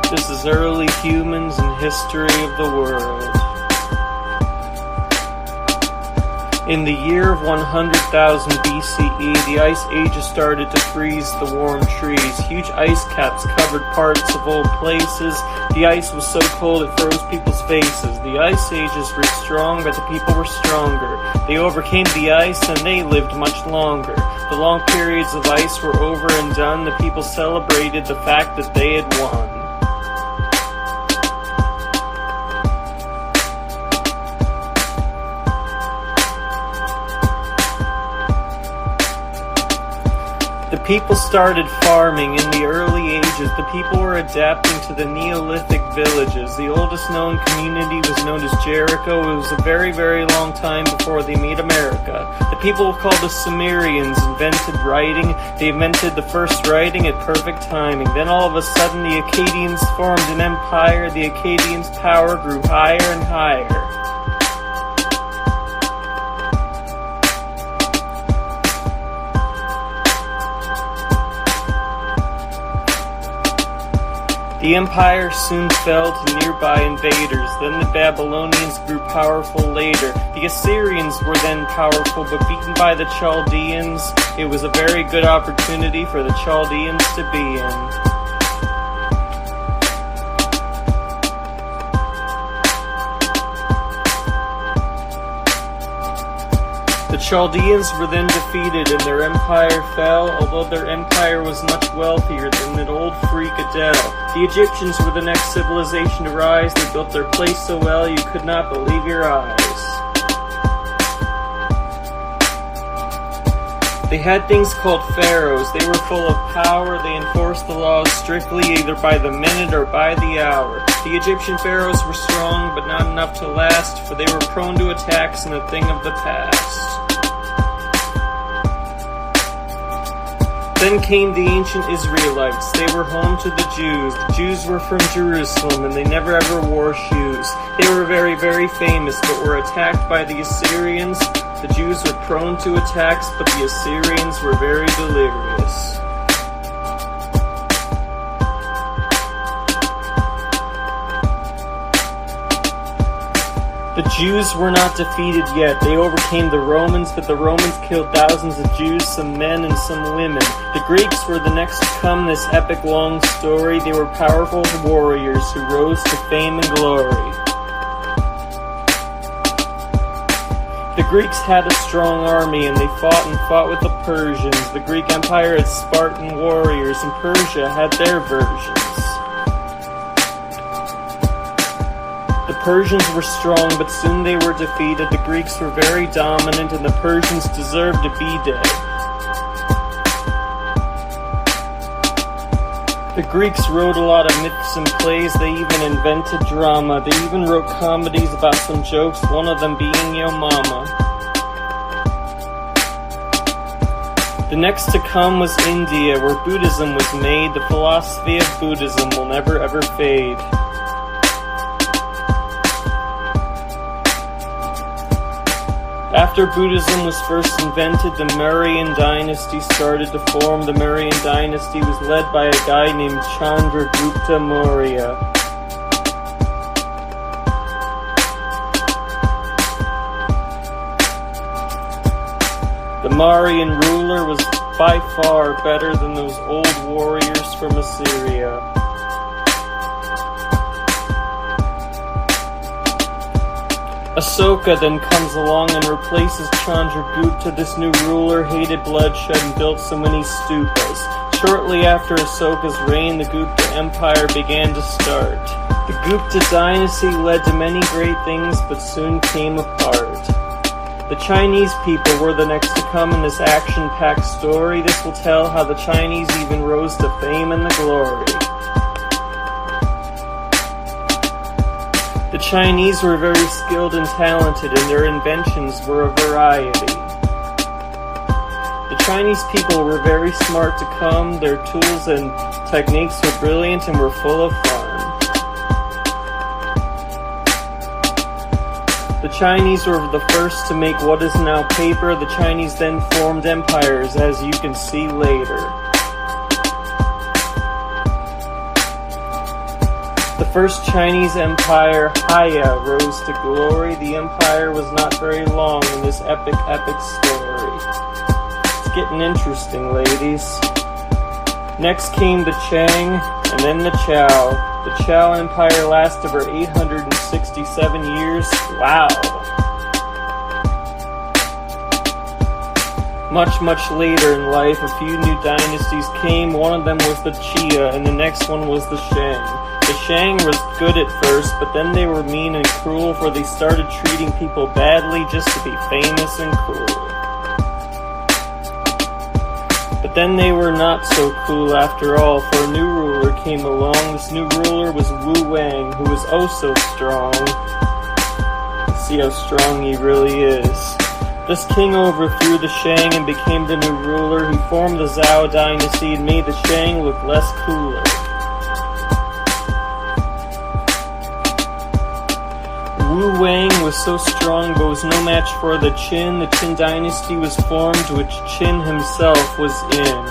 This is early humans and history of the world. In the year of 100,000 BCE, the Ice Ages started to freeze the warm trees. Huge ice caps covered parts of old places. The ice was so cold it froze people's faces. The Ice Ages were strong, but the people were stronger. They overcame the ice and they lived much longer. The long periods of ice were over and done. The people celebrated the fact that they had won. The people started farming in the early ages. The people were adapting to the Neolithic villages. The oldest known community was known as Jericho. It was a very, very long time before they made America. The people called the Sumerians invented writing. They invented the first writing at perfect timing. Then all of a sudden the Akkadians formed an empire. The Akkadians' power grew higher and higher. The empire soon fell to nearby invaders. Then the Babylonians grew powerful later. The Assyrians were then powerful, but beaten by the Chaldeans. It was a very good opportunity for the Chaldeans to be in. The Chaldeans were then defeated and their empire fell, although their empire was much wealthier than that old freak Adele. The Egyptians were the next civilization to rise. They built their place so well you could not believe your eyes. They had things called pharaohs. They were full of power. They enforced the laws strictly, either by the minute or by the hour. The Egyptian pharaohs were strong, but not enough to last, for they were prone to attacks and a thing of the past. Then came the ancient Israelites. They were home to the Jews. The Jews were from Jerusalem, and they never ever wore shoes. They were very, very famous, but were attacked by the Assyrians. The Jews were prone to attacks, but the Assyrians were very delirious. The Jews were not defeated yet. They overcame the Romans, but the Romans killed thousands of Jews, some men and some women. The Greeks were the next to come in this epic long story. They were powerful warriors who rose to fame and glory. The Greeks had a strong army, and they fought with the Persians. The Greek Empire had Spartan warriors, and Persia had their versions. The Persians were strong, but soon they were defeated. The Greeks were very dominant, and the Persians deserved to be dead. The Greeks wrote a lot of myths and plays. They even invented drama. They even wrote comedies about some jokes, one of them being Yo Mama. The next to come was India, where Buddhism was made. The philosophy of Buddhism will never ever fade. After Buddhism was first invented, the Mauryan dynasty started to form. The Mauryan dynasty was led by a guy named Chandragupta Maurya. The Mauryan ruler was by far better than those old warriors from Assyria. Ashoka then comes along and replaces Chandragupta. This new ruler hated bloodshed and built so many stupas. Shortly after Ashoka's reign, the Gupta Empire began to start. The Gupta dynasty led to many great things, but soon came apart. The Chinese people were the next to come in this action-packed story. This will tell how the Chinese even rose to fame and the glory. The Chinese were very skilled and talented, and their inventions were a variety. The Chinese people were very smart to come. Their tools and techniques were brilliant and were full of fun. The Chinese were the first to make what is now paper. The Chinese then formed empires, as you can see later. The first Chinese empire, Haya, rose to glory. The empire was not very long in this epic story. It's getting interesting, ladies. Next came the Chang, and then the Chow. The Chow Empire lasted for 867 years. Wow. Much later in life, a few new dynasties came. One of them was the Xia, and the next one was the Shang. The Shang was good at first, but then they were mean and cruel, for they started treating people badly just to be famous and cool. But then they were not so cool after all, for a new ruler came along. This new ruler was Wu Wang, who was oh so strong. Let's see how strong he really is. This king overthrew the Shang and became the new ruler. He formed the Zhou dynasty and made the Shang look less cooler. Wu Wang was so strong but was no match for the Qin. The Qin dynasty was formed, which Qin himself was in.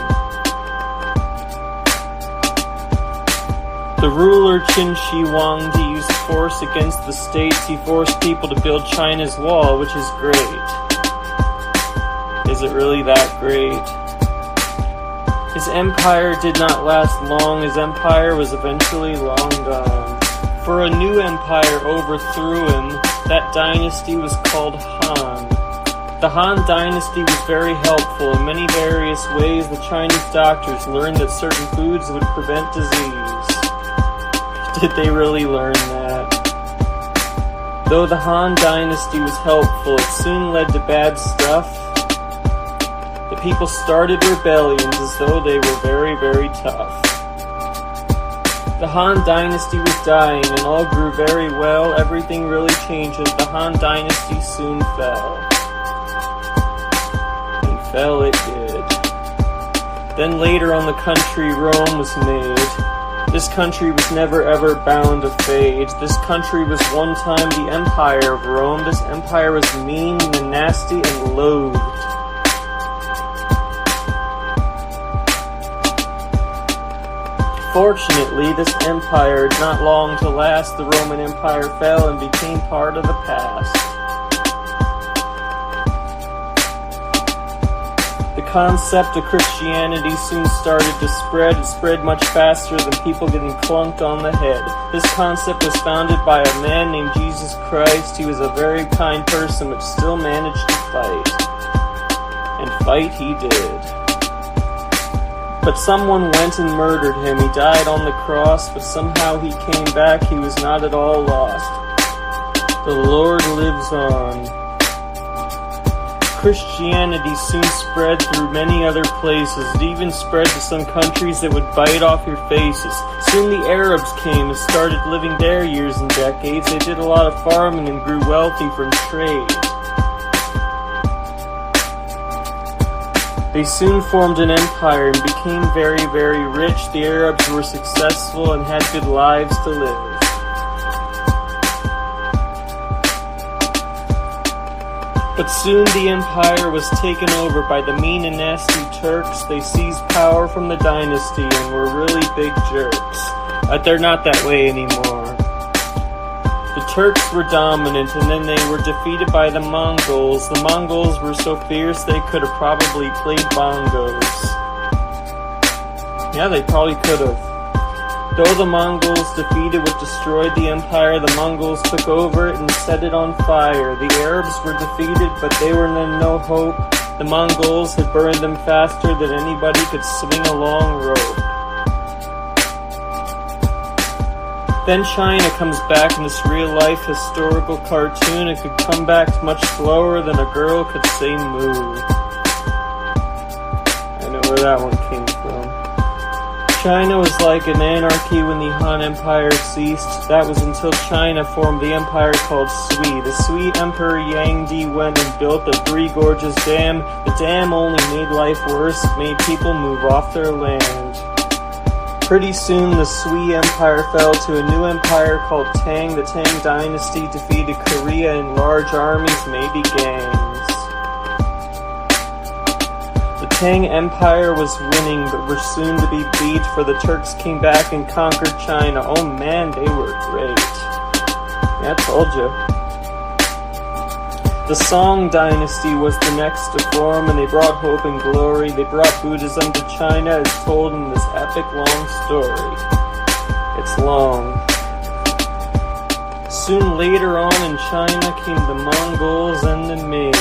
The ruler Qin Shi Huangdi used force against the states. He forced people to build China's wall, which is great. Is it really that great? His empire did not last long. His empire was eventually long gone. For a new empire overthrew him. That dynasty was called Han. The Han dynasty was very helpful in many various ways. The Chinese doctors learned that certain foods would prevent disease. Did they really learn that? Though the Han dynasty was helpful, it soon led to bad stuff. The people started rebellions as though they were very tough. The Han dynasty was dying and all grew very well. Everything really changed as the Han dynasty soon fell. And fell it did. Then later on, the country Rome was made. This country was never ever bound to fade. This country was one time the empire of Rome. This empire was mean and nasty and loathed. Fortunately, this empire had not long to last. The Roman Empire fell and became part of the past. The concept of Christianity soon started to spread. It spread much faster than people getting clunked on the head. This concept was founded by a man named Jesus Christ. He was a very kind person, but still managed to fight. And fight he did. But someone went and murdered him. He died on the cross, but somehow he came back. He was not at all lost. The Lord lives on. Christianity soon spread through many other places. It even spread to some countries that would bite off your faces. Soon the Arabs came and started living there years and decades. They did a lot of farming and grew wealthy from trade. They soon formed an empire and became very rich. The Arabs were successful and had good lives to live. But soon the empire was taken over by the mean and nasty Turks. They seized power from the dynasty and were really big jerks. But they're not that way anymore. The Turks were dominant, and then they were defeated by the Mongols. The Mongols were so fierce they could have probably played bongos. Yeah, they probably could have. Though the Mongols defeated what destroyed the empire, the Mongols took over it and set it on fire. The Arabs were defeated, but they were in no hope. The Mongols had burned them faster than anybody could swing a long rope. Then China comes back in this real-life historical cartoon. It could come back much slower than a girl could say moo. I know where that one came from. China was like an anarchy when the Han Empire ceased. That was until China formed the empire called Sui. The Sui Emperor Yangdi went and built the Three Gorges Dam. The dam only made life worse, made people move off their land. Pretty soon the Sui Empire fell to a new empire called Tang. The Tang dynasty defeated Korea in large armies, maybe gangs. The Tang Empire was winning, but were soon to be beat, for the Turks came back and conquered China. Oh man, they were great. Yeah, I told you. The Song dynasty was the next to form, and they brought hope and glory. They brought Buddhism to China, as told in this epic long story. It's long. Soon later on in China came the Mongols and the Ming.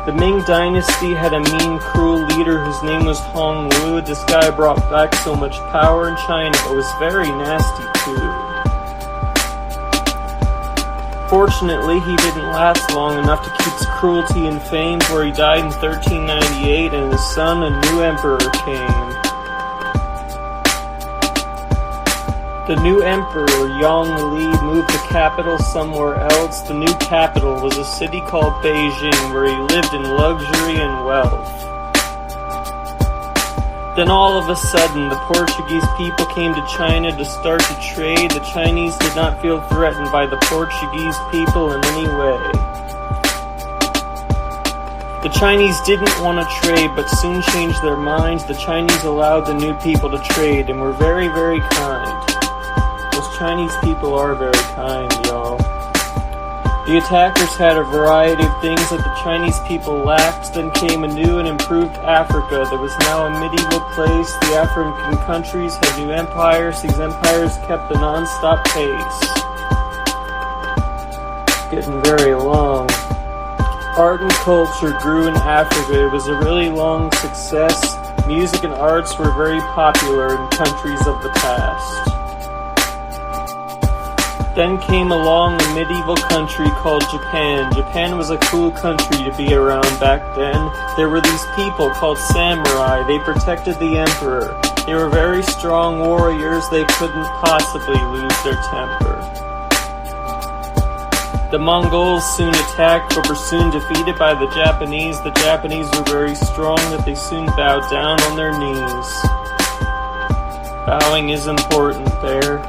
The Ming dynasty had a mean, cruel leader whose name was Hongwu. This guy brought back so much power in China, but was very nasty too. Fortunately, he didn't last long enough to keep his cruelty and fame, for he died in 1398, and his son, a new emperor, came. The new emperor, Yang Li, moved the capital somewhere else. The new capital was a city called Beijing, where he lived in luxury and wealth. Then all of a sudden, the Portuguese people came to China to start to trade. The Chinese did not feel threatened by the Portuguese people in any way. The Chinese didn't want to trade, but soon changed their minds. The Chinese allowed the new people to trade and were very, very kind. Those Chinese people are very kind, y'all. The attackers had a variety of things that the Chinese people lacked. Then came a new and improved Africa. There was now a medieval place. The African countries had new empires. These empires kept a non-stop pace. Getting very long. Art and culture grew in Africa. It was a really long success. Music and arts were very popular in countries of the past. Then came along a medieval country called Japan. Japan was a cool country to be around back then. There were these people called samurai. They protected the emperor. They were very strong warriors. They couldn't possibly lose their temper. The Mongols soon attacked, but were soon defeated by the Japanese. The Japanese were very strong that they soon bowed down on their knees. Bowing is important there.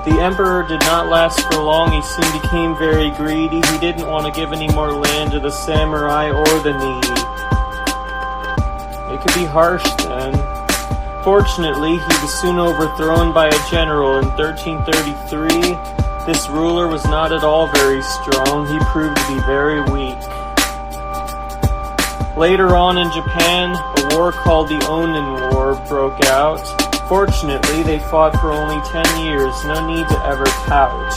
The emperor did not last for long. He soon became very greedy. He didn't want to give any more land to the samurai or the needy. It could be harsh then. Fortunately, he was soon overthrown by a general in 1333. This ruler was not at all very strong. He proved to be very weak. Later on in Japan, a war called the Onin War broke out. Fortunately, they fought for only 10 years, no need to ever pout.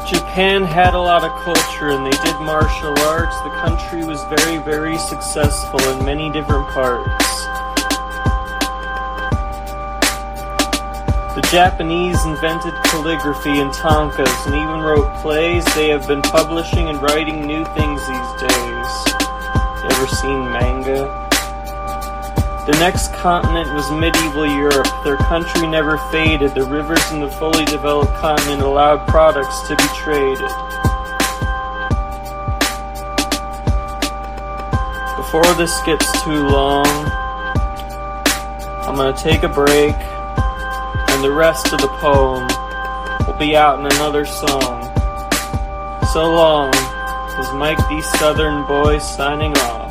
Japan had a lot of culture and they did martial arts. The country was very, very successful in many different parts. The Japanese invented calligraphy and tankas and even wrote plays. They have been publishing and writing new things these days. You ever seen manga? The next continent was medieval Europe. Their country never faded. The rivers in the fully developed continent allowed products to be traded. Before this gets too long, I'm going to take a break, and the rest of the poem will be out in another song. So long, this is Mike the Southern Boy signing off.